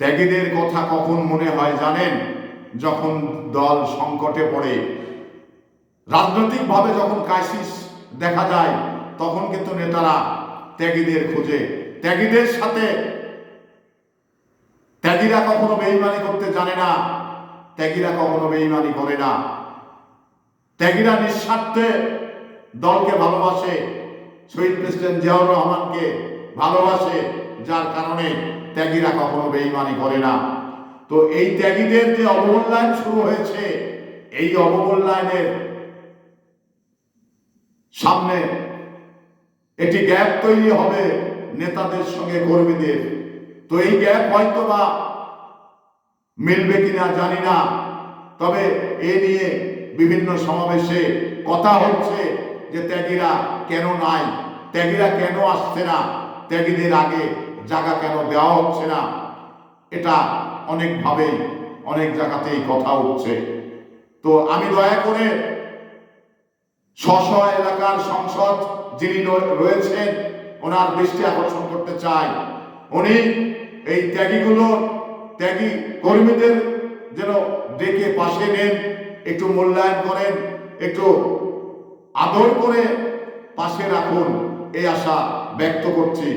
ত্যাগীদের কথা কখন মনে হয় জানেন? যখন দল সংকটে পড়ে, রাজনৈতিকভাবে যখন ক্রাইসিস দেখা যায়, তখন কিন্তু নেতারা ত্যাগীদের খোঁজে। ত্যাগীদের সাথে ত্যাগীরা কখনো বেইমানি করতে জানে না, ত্যাগীরা কখনো বেইমানি করে না। ত্যাগীরা নিঃস্বার্থে দলকে ভালোবাসে, শহীদ প্রেসিডেন্ট জিয়াউর রহমানকে ভালোবাসে, যার কারণে ত্যাগীরা কখনো বেইমানি করে না। তো এই ত্যাগীদের যে অবমূল্যায়ন শুরু হয়েছে, এই অবমূল্যায়নের সামনে একটি গ্যাপ তৈরি হবে নেতাদের সঙ্গে কর্মীদের। তো এই গ্যাপ হয়তো বা মিলবে কিনা জানি না, তবে এ নিয়ে বিভিন্ন সমাবেশে কথা হচ্ছে যে ত্যাগীরা কেন নাই, ত্যাগীরা কেন আসছে না, ত্যাগীদের আগে জায়গা কেন দেওয়া হচ্ছে না। এটা অনেকভাবেই অনেক জায়গাতেই কথা উঠছে। তো আমি দয়া করে স্ব এলাকার সংসদ যিনি রয়েছেন, ওনার দৃষ্টি আকর্ষণ করতে চাই। উনি এই ত্যাগী কর্মীদের যেন ডেকে পাশে নেন, একটু মূল্যায়ন করেন, একটু আদর করে পাশে রাখুন, এই আশা ব্যক্ত করছি।